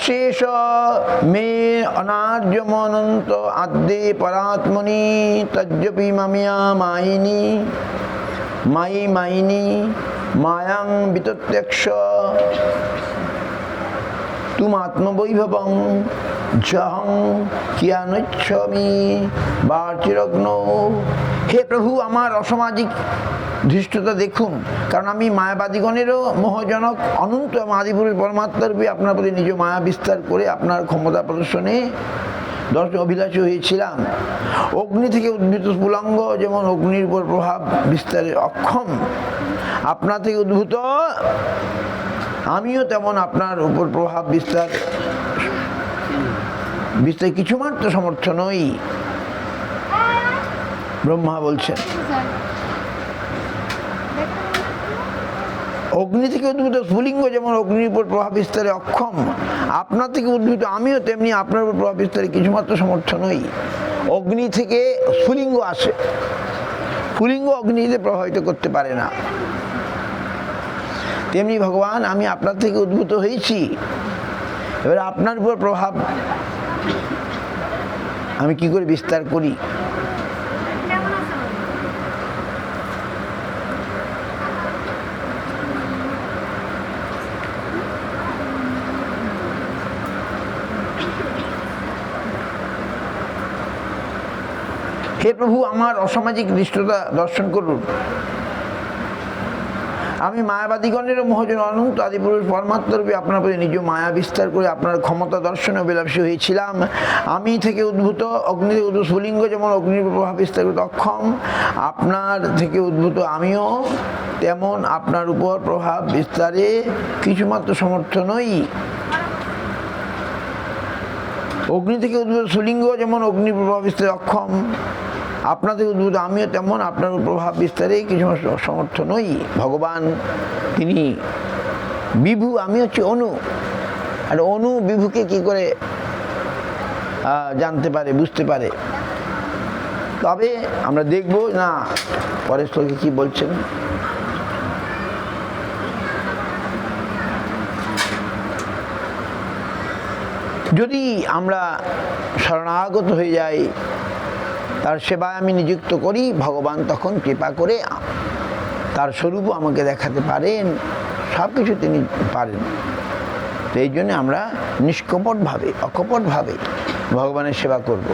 অশেষ মে অনার্যমনন্ত আদ্যে পরাত্মনি তজ্জপি মামিয়া মায়িনী মায়ি মায়িনী মায়াং বিতত্যক্ষ তুম আত্মবৈভবং জহং কিয়ানচ্ছমি বাচিরগ্ন। হে প্রভু, আমার অসামাজিক ধৃষ্টতা দেখুন, কারণ আমি মায়াবাদীগণেরও মোহজনক অনন্ত এবং আদিপুরুষ পরমাত্মারূপে আপনার প্রতি নিজ মায়া বিস্তার করে আপনার ক্ষমতা প্রদর্শনে দর্শন অভিলাষী হয়েছিলাম। অগ্নি থেকে উদ্ভূত স্ফুলঙ্গ যেমন অগ্নির উপর প্রভাব বিস্তারে অক্ষম, আপনার থেকে উদ্ভূত আমিও তেমন আপনার উপর প্রভাব বিস্তার কিছুমাত্র সমর্থ নই। ব্রহ্মা বলছেন, অগ্নি থেকে উদ্ভূত স্ফুলিঙ্গ যেমন অগ্নির উপর প্রভাব বিস্তারে অক্ষম, আপনার থেকে উদ্ভূত আমিও তেমনি আপনার উপর প্রভাব বিস্তারে কিছুমাত্র সমর্থ নই। অগ্নি থেকে স্ফুলিঙ্গ আসে, স্ফুলিঙ্গ অগ্নিতে প্রভাবিত করতে পারে না। তেমনি ভগবান, আমি আপনার থেকে উদ্ভূত হয়েছি, এবার আপনার উপর প্রভাব আমি কি করে বিস্তার করি? হে প্রভু, আমার অসামাজিক দৃষ্টতা দর্শন করুন। আমি মায়াবাদীগণেরও মোহজন অনন্ত আদিপুরুষ পরমাত্মারূপে আপনার প্রতি নিজ মায়া বিস্তার করে আপনার ক্ষমতা দর্শনে অভিলাষী হয়েছিলাম। আমি থেকে উদ্ভূত অগ্নি থেকে উদ্ভূত স্ফুলিঙ্গ যেমন অগ্নির প্রভাব বিস্তার করতে অক্ষম, আপনার থেকে উদ্ভূত আমিও তেমন আপনার উপর প্রভাব বিস্তারে কিছুমাত্র সমর্থ নই। অগ্নি থেকে উদ্ভূত স্ফুলিঙ্গ যেমন অগ্নির প্রভাব বিস্তারে অক্ষম, আপনার থেকে উদ্ভূত আমিও তেমন আপনার প্রভাব বিস্তারে কিছু সমর্থ নই। ভগবান তিনি বিভু, আমি হচ্ছি অনু। আর অনু বিভুকে কি করে জানতে পারে, বুঝতে পারে? তবে আমরা দেখব না পরের শ্লোকে কি বলছেন। যদি আমরা শরণাগত হয়ে যাই, তার সেবায় আমি নিযুক্ত করি, ভগবান তখন কৃপা করে তার স্বরূপও আমাকে দেখাতে পারেন, সব কিছু তিনি পারেন। তো এই জন্য আমরা নিষ্কপটভাবে, অকপটভাবে ভগবানের সেবা করব।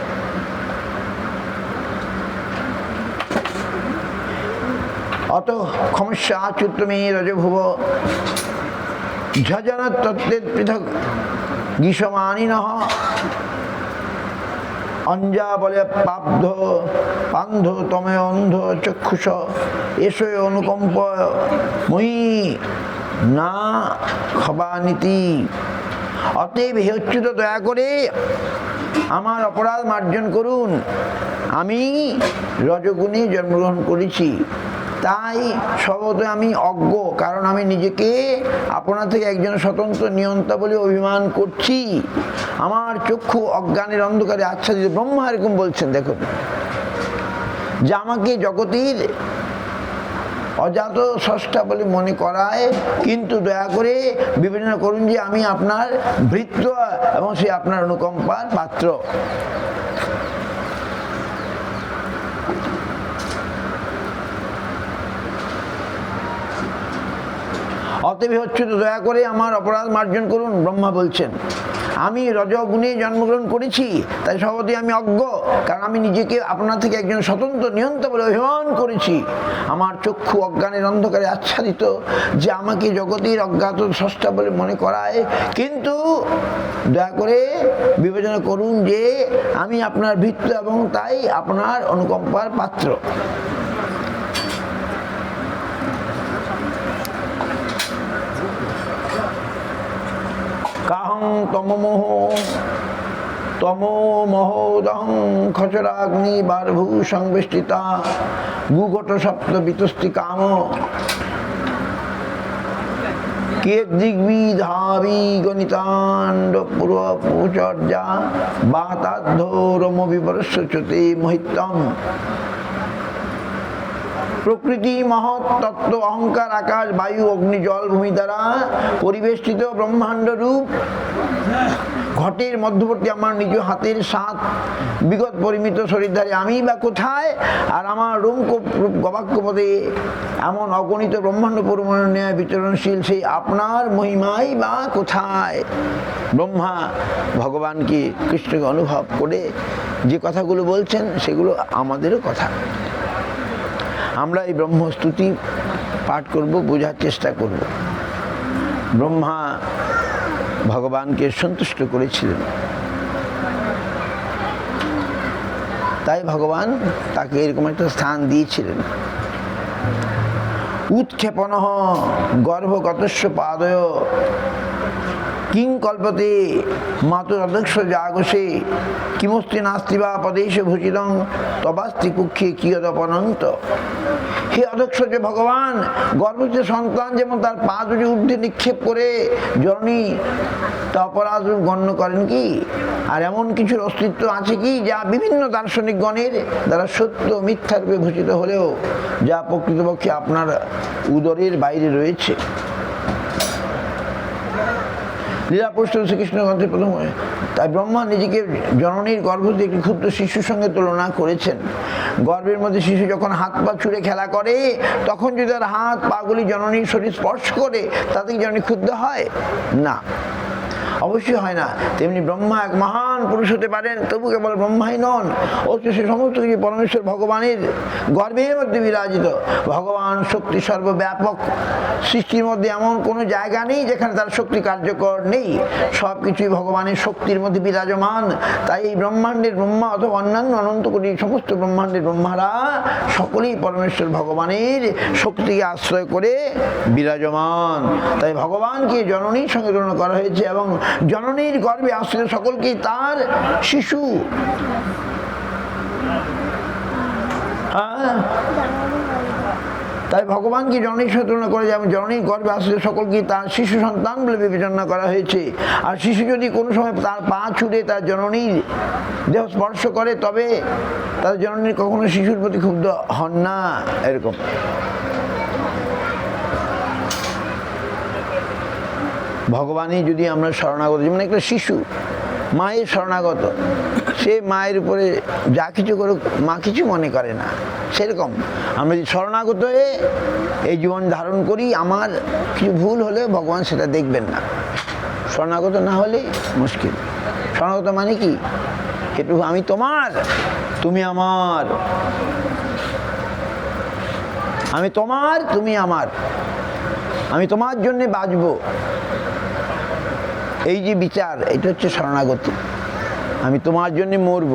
অত ক্ষমস্যা আচ্যুত্তমে রজভুব ঝজন তত্ত্বের পৃথক গীষমানিনঃ অঞ্জা বলে পাব্ধ পান্ধ তমে অন্ধ চক্ষুষ এসো অনুকম্প মই না খবানীতি। অতএব হে অচ্যুত, দয়া করে আমার অপরাধ মার্জন করুন। আমি রজগুণে জন্মগ্রহণ করেছি, তাই স্বভাবতই আমি অজ্ঞ, কারণ আমি নিজেকে আপনার থেকে একজন স্বতন্ত্র নিয়ন্তা বলে অভিমান করছি। আমার চক্ষু অজ্ঞানের অন্ধকারে আচ্ছাদিত। ব্রহ্মা এরকম বলছেন, দেখুন, যে আমাকে জগতের অজাত স্রষ্টা বলে মনে করায়, কিন্তু দয়া করে বিবেচনা করুন যে আমি আপনার ভৃত্য এবং সে আপনার অনুকম্পার পাত্র। অতএব হচ্ছে তো দয়া করে আমার অপরাধ মার্জন করুন। ব্রহ্মা বলছেন, আমি রজগুণে জন্মগ্রহণ করেছি, তাই স্বভাবতই আমি অজ্ঞ, কারণ আমি নিজেকে আপনার থেকে একজন স্বতন্ত্র নিয়ন্তা বলে অভিমান করেছি। আমার চক্ষু অজ্ঞানের অন্ধকারে আচ্ছাদিত, যে আমাকে জগতের অজ্ঞাত স্রষ্টা বলে মনে করায়, কিন্তু দয়া করে বিবেচনা করুন যে আমি আপনার ভৃত্য এবং তাই আপনার অনুকম্পার পাত্র। কাহং তমোমোহ তমোমহোদহং খচরাগ্নি বারভূ সংবেষ্টিতা গুঘট সপ্ত বিতস্তি কাম কে দিগ্বিধাবি গণিতাণ্ড পূর্ব পূচর্যা বাতাদ্ধরম বিবরস্যতে মহিত্যম। প্রকৃতি মহৎ তত্ত্ব অহংকার আকাশ বায়ু অগ্নি জল ভূমি দ্বারা পরিবেষ্টিত ব্রহ্মাণ্ড রূপ ঘটের মধ্যবর্তী আমার নিজ হাতের সাত বিগত পরিমিত শরীরধারী আমি বা কোথায়, আর আমার রূপ গবাক্য পদে এমন অগণিত ব্রহ্মাণ্ড পরিমাণ ন্যায় বিচরণশীল সেই আপনার মহিমাই বা কোথায়। ব্রহ্মা ভগবানকে কৃষ্ণকে অনুভব করে যে কথাগুলো বলছেন সেগুলো আমাদেরও কথা। আমরা এই ব্রহ্মস্তুতি পাঠ করব, বোঝার চেষ্টা করব। ব্রহ্মা ভগবানকে সন্তুষ্ট করেছিলেন, তাই ভগবান তাকে এরকম একটা স্থান দিয়েছিলেন। উৎক্ষেপণ গর্ভগতস্য পাদয় কিং কল্পতে মাতুরদক্ষ জাগসে কিমস্তি নাস্তি বা পদেশে ভূষিতং তবাস্তি কুক্ষে কিয়দপনন্ত। হে অদক্ষ যে ভগবান, গর্ভস্থ সন্তান যেমন তার পা দুটি ঊর্ধ্বে নিক্ষেপ করে জননী তা অপরাধ গণ্য করেন কি, আর এমন কিছুর অস্তিত্ব আছে কি যা বিভিন্ন দার্শনিকগণের দ্বারা সত্য মিথ্যা রূপে ভূষিত হলেও যা প্রকৃতপক্ষে আপনার উদরের বাইরে রয়েছে। লীলা প্রশ্ন শ্রীকৃষ্ণ গ্রন্থের প্রথম। তাই ব্রহ্মা নিজেকে জননীর গর্ভস্থ একটি ক্ষুদ্র শিশুর সঙ্গে তুলনা করেছেন। গর্ভের মধ্যে শিশু যখন হাত পা ছুঁড়ে খেলা করে, তখন যদি তার হাত পাগুলি জননীর শরীর স্পর্শ করে, তাতে কি জননী ক্ষুব্ধ হয়? না, অবশ্যই হয় না। তেমনি ব্রহ্মা এক মহান পুরুষ হতে পারেন, তবু কেবল ব্রহ্মাই নন, অথচ সে সমস্ত কিছু পরমেশ্বর ভগবানের গর্ভের মধ্যে বিরাজিত। ভগবান শক্তি সর্বব্যাপক, সৃষ্টির মধ্যে এমন কোনো জায়গা নেই যেখানে তার শক্তি কার্যকর নেই, সব কিছুই ভগবানের শক্তির মধ্যে বিরাজমান। তাই এই ব্রহ্মাণ্ডের ব্রহ্মা অথবা অন্যান্য অনন্ত কোটি সমস্ত ব্রহ্মাণ্ডের ব্রহ্মারা সকলেই পরমেশ্বর ভগবানের শক্তিকে আশ্রয় করে বিরাজমান। তাই ভগবানকে জননীর সঙ্গে তুলনা করা হয়েছে এবং জননীর গর্ভে আশ্রিত সকলকে তার শিশু। তাই ভগবানকে জননীর সাথে তুলনা করে, যেমন জননীর গর্ভে আশ্রিত সকলকে তার শিশু সন্তান বলে বিবেচনা করা হয়েছে। আর শিশু যদি কোনো সময় তার পা ছুঁড়ে তার জননীর দেহ স্পর্শ করে, তবে তার জননীর কখনো শিশুর প্রতি ক্ষুব্ধ হন না। এরকম ভগবানই যদি আমরা শরণাগত, যেমন একটা শিশু মায়ের শরণাগত, সে মায়ের উপরে যা কিছু করুক মা কিছু মনে করে না, সেরকম আমরা যদি শরণাগত হয়ে এই জীবন ধারণ করি, আমার কিছু ভুল হলে ভগবান সেটা দেখবেন না। শরণাগত না হলে মুশকিল। শরণাগত মানে কি? একটু আমি তোমার, তুমি আমার, আমি তোমার, তুমি আমার, আমি তোমার জন্যে বাঁচবো, এই যে বিচার, এটা হচ্ছে শরণাগতি। আমি তোমার জন্য মরব,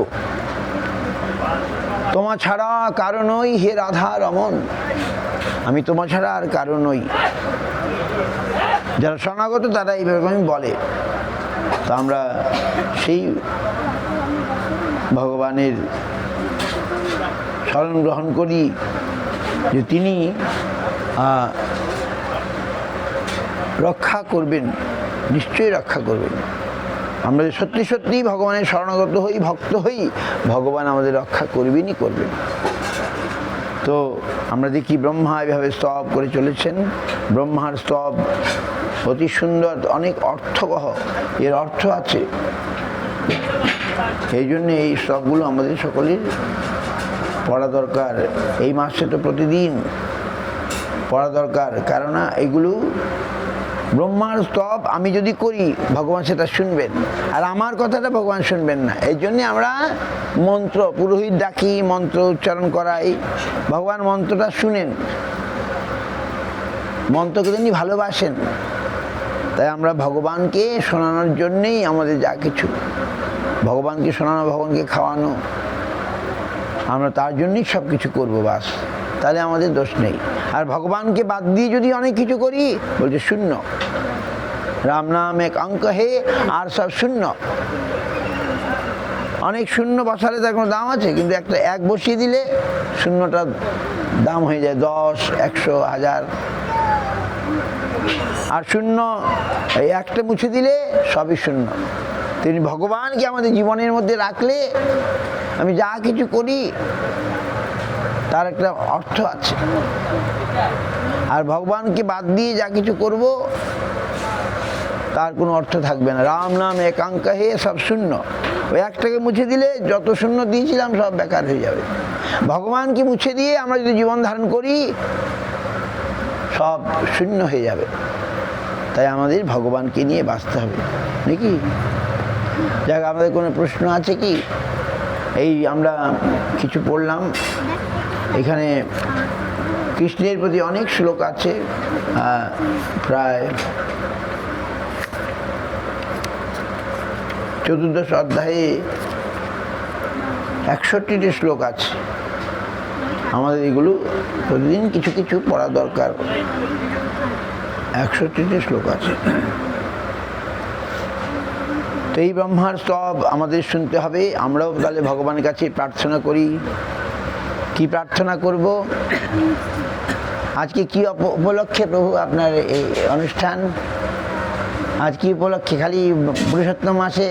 তোমার ছাড়া কারো নই হে রাধা রমন, আমি তোমার ছাড়া আর কারো নই। যারা শরণাগত তারা এইভাবে বলে। তো আমরা সেই ভগবানের শরণ গ্রহণ করি যে তিনি রক্ষা করবেন, নিশ্চয়ই রক্ষা করবেন। আমরা যে সত্যি সত্যি ভগবানের শরণাগত হই, ভক্ত হই, ভগবান আমাদের রক্ষা করবেনই করবেন। তো আমরা দেখি ব্রহ্মা এভাবে স্তব করে চলেছেন। ব্রহ্মার স্তব অতি সুন্দর, অনেক অর্থবহ, এর অর্থ আছে। এই জন্যে এই স্তবগুলো আমাদের সকলের পড়া দরকার। এই মাসে তো প্রতিদিন পড়া দরকার, কারণ এগুলো ব্রহ্মার স্তব আমি যদি করি ভগবান সেটা শুনবেন, আর আমার কথাটা ভগবান শুনবেন না। এই জন্যে আমরা মন্ত্র, পুরোহিত ডাকি, মন্ত্র উচ্চারণ করাই, ভগবান মন্ত্রটা শুনেন, মন্ত্রকে তিনি ভালোবাসেন। তাই আমরা ভগবানকে শোনানোর জন্যেই আমাদের যা কিছু, ভগবানকে শোনানো, ভগবানকে খাওয়ানো, আমরা তার জন্যই সব কিছু করবো, বাস, তাহলে আমাদের দোষ নেই। আর ভগবানকে বাদ দিয়ে যদি অনেক কিছু করি, বলছে শূন্য, রাম নাম এক অঙ্ক হে, আর সব শূন্য। অনেক শূন্য বসালে তার কোনো দাম আছে, কিন্তু একটা এক বসিয়ে দিলে শূন্যটার দাম হয়ে যায় 10, 100, 1000। আর শূন্য এই একটা মুছে দিলে সবই শূন্য। তিনি ভগবানকে আমাদের জীবনের মধ্যে রাখলে আমি যা কিছু করি তার একটা অর্থ আছে। আর ভগবানকে বাদ দিয়ে যা কিছু করব তার কোনো অর্থ থাকবে না। রাম নাম একাঙ্ক হে, সব শূন্য। ওই একটাকে মুছে দিলে যত শূন্য দিয়েছিলাম সব বেকার হয়ে যাবে। ভগবানকে মুছে দিয়ে আমরা যদি জীবন ধারণ করি সব শূন্য হয়ে যাবে। তাই আমাদের ভগবানকে নিয়ে বাঁচতে হবে, নাকি? যাক, আমাদের কোনো প্রশ্ন আছে কি? এই আমরা কিছু পড়লাম, এখানে কৃষ্ণের প্রতি অনেক শ্লোক আছে, প্রায় 14 অধ্যায়ে 61টি শ্লোক আছে। আমাদের এগুলো প্রতিদিন কিছু কিছু পড়া দরকার। 61টি শ্লোক আছে। তো এই ব্রহ্মার স্তব আমাদের শুনতে হবে। আমরাও তাহলে ভগবানের কাছে প্রার্থনা করি। কি প্রার্থনা করব? আজকে কি উপলক্ষে প্রভু আপনার এই অনুষ্ঠান? আজ কি উপলক্ষে? খালি পুরুষোত্তম মাসে?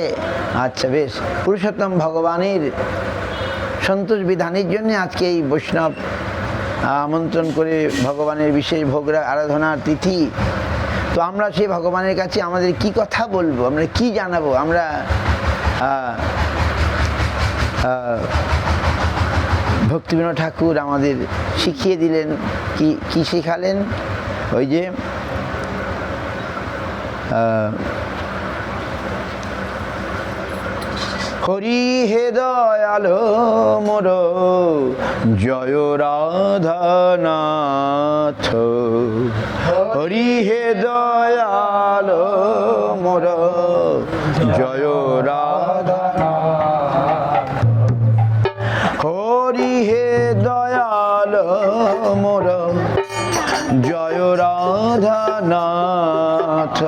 আচ্ছা, বেশ। পুরুষোত্তম ভগবানের সন্তোষ বিধানের জন্য আজকে এই বৈষ্ণব আমন্ত্রণ করে ভগবানের বিশেষ ভোগ আরাধনার তিথি। তো আমরা সেই ভগবানের কাছে আমাদের কি কথা বলবো, আমরা কি জানাবো? আমরা ভক্তিবিনোদ ঠাকুর আমাদের শিখিয়ে দিলেন। কি শেখালেন? ওই যে হরি হে দয়ালো মোর জয় রাধানাথ, হরি হে দয়ালো মোর জয় রাধানাথ, হরি হে দয়ালো মোর জয় রাধানাথ,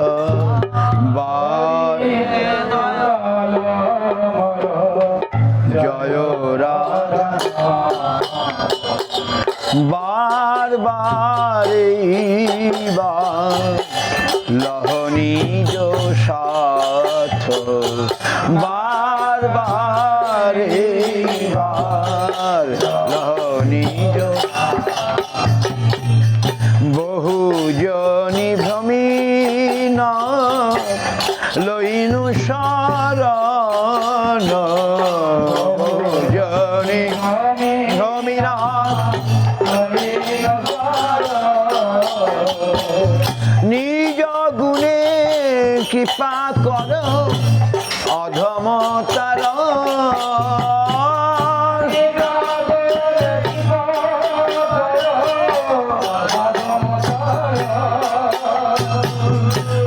জয় রাধা বার বার লহনি যো সাথ, বার বার লহনি যো, বহু জনি ভ্রমিন লইনু শরণ, জনি ভ্রমিন নিজ গুণে কৃপা কর অধমতার,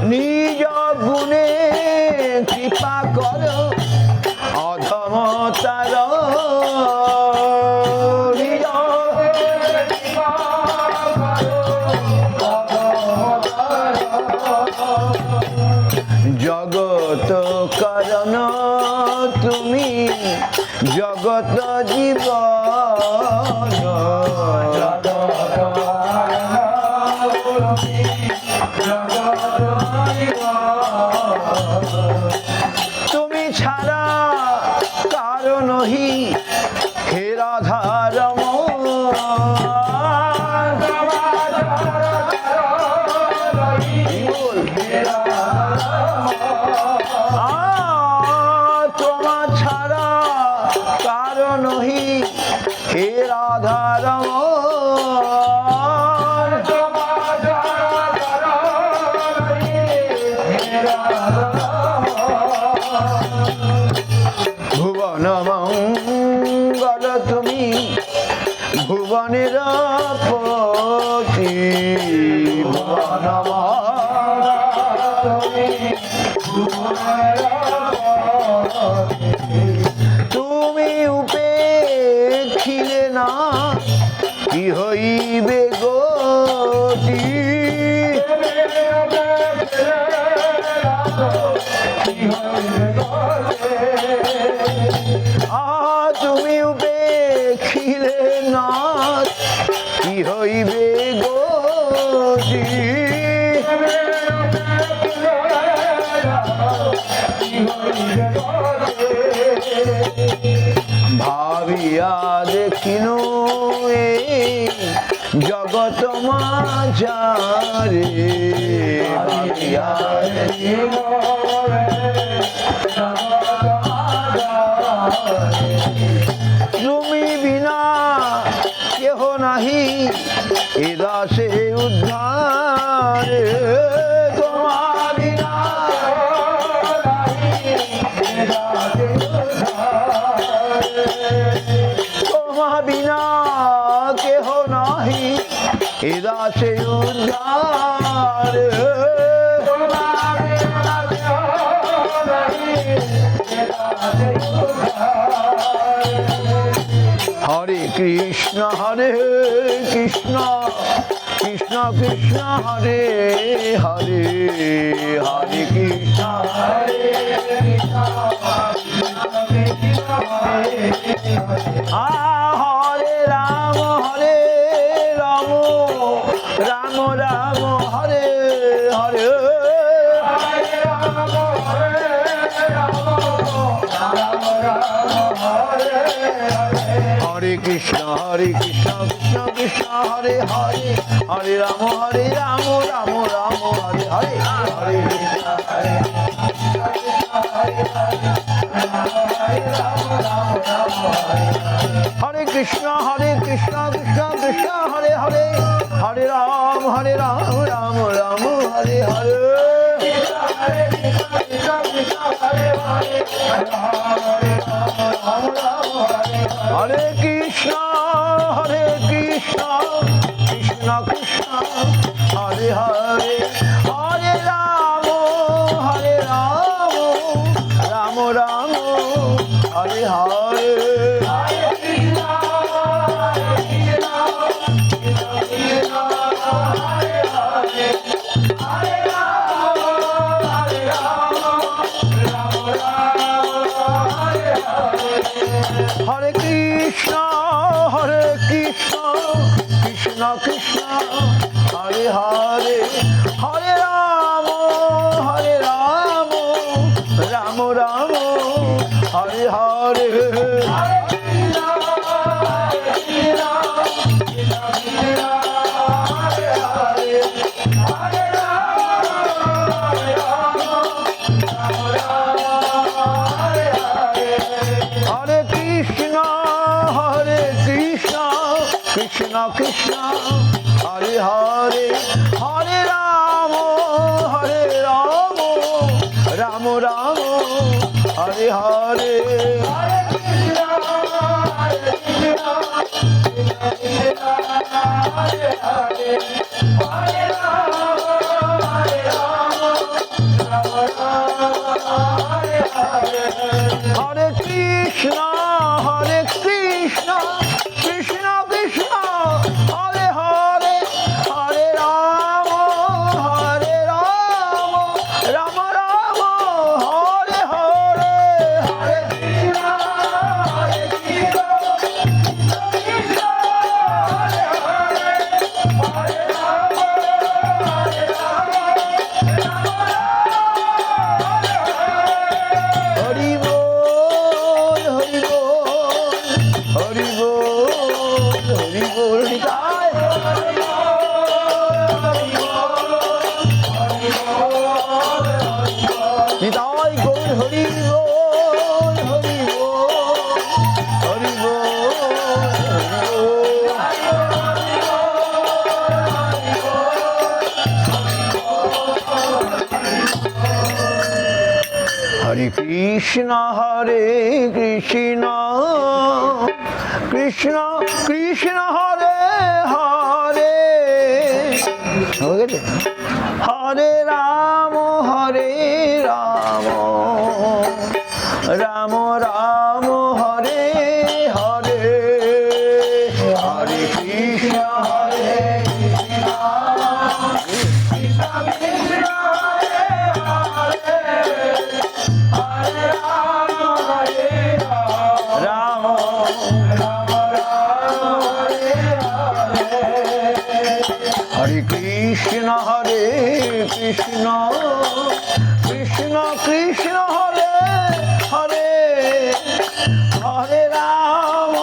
নিজ গুণে কৃপা কর অধমতার, জগত কারণ তুমি জগত জীবন, তুমি ছাড়া কারো নহি হে রাধারম, তোমার ছাড়া কারো নহি হে রাধারম, ভুবন মঙ্গল তুমি ভুবনের পতি, ভুবন তুমি উপেক্ষিলে না কি হইবে গতি, তুমি উপেক্ষিলে না কি হইবে গতি, ভাবিয়া দেখিনু জগত মাঝারে ভাবিয়া তুমি বিনা কেহ নাহি এ দাসে উদ্ধার তোমার বিনা তোমার বিনা কেহ নাহি এ দাসে উদ্ধার হরে কৃষ্ণ কৃষ্ণ কৃষ্ণ হরে হরে হরে কৃষ্ণ হরে রাম রাম রাম হরে হরে হরে কৃষ্ণ কৃষ্ণ কৃষ্ণ হরে হরে হরে রাম রাম রাম হরে হরে হরে হরে কৃষ্ণ কৃষ্ণ কৃষ্ণ হরে হরে হরে রাম রাম রাম হরে হরে হরে কৃষ্ণ কৃষ্ণ কৃষ্ণ হরে হরে হরে রাম রাম রাম হরে হরে হরে কৃষ্ণ কৃষ্ণ কৃষ্ণ হরে হরে হরে রাম রাম রাম হরে হরে হরে কৃষ্ণ কৃষ্ণ কৃষ্ণ হরে হরে হরে রাম রাম রাম হরে হরে হরে কৃষ্ণ কৃষ্ণ কৃষ্ণ হরে হরে হরে রাম রাম রাম হরে হরে হরে হরি বল হরি বল হরি বল হরি বল নিতাই নিতাই গৌর হরি বল হরি বল হরি হরে কৃষ্ণ কৃষ্ণ কৃষ্ণ হরে হরে হরে রাম রাম রাম হরে হরে হরে কৃষ্ণ হরে কৃষ্ণ কৃষ্ণ কৃষ্ণ হরে হরে হরে রাম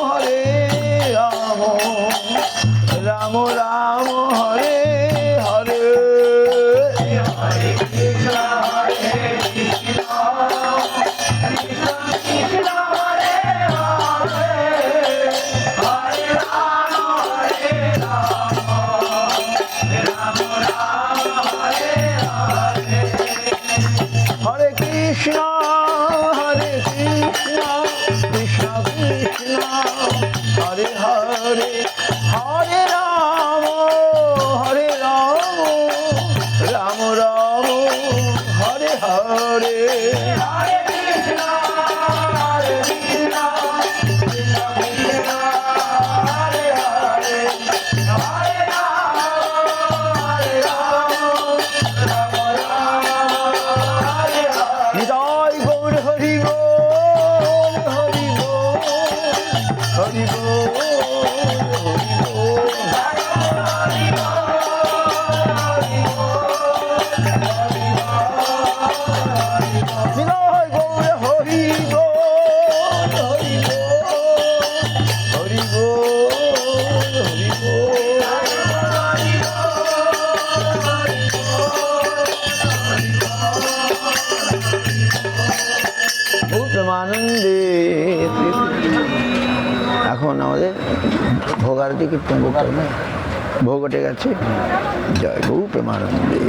রাম রাম হরে Krishna Krishna Krishna Hare Hare Hare Ram Ram Ram Hare Hare Hare Krishna, Hare Krishna, Krishna Krishna, Hare Hare, Hare Rama, Hare Rama, Rama Rama, Hare Hare. Nitai Gour Hari বল হরি বল হরি বল হরি বল নিতাই গৌর হরি বল হরি বল হরি বল হরি বল প্রেমানন্দে। এখন আমাদের ভোগারতি কীর্তন করতে হবে, ভোগ উঠে গেছে। জয় গৌ প্রেমানন্দে।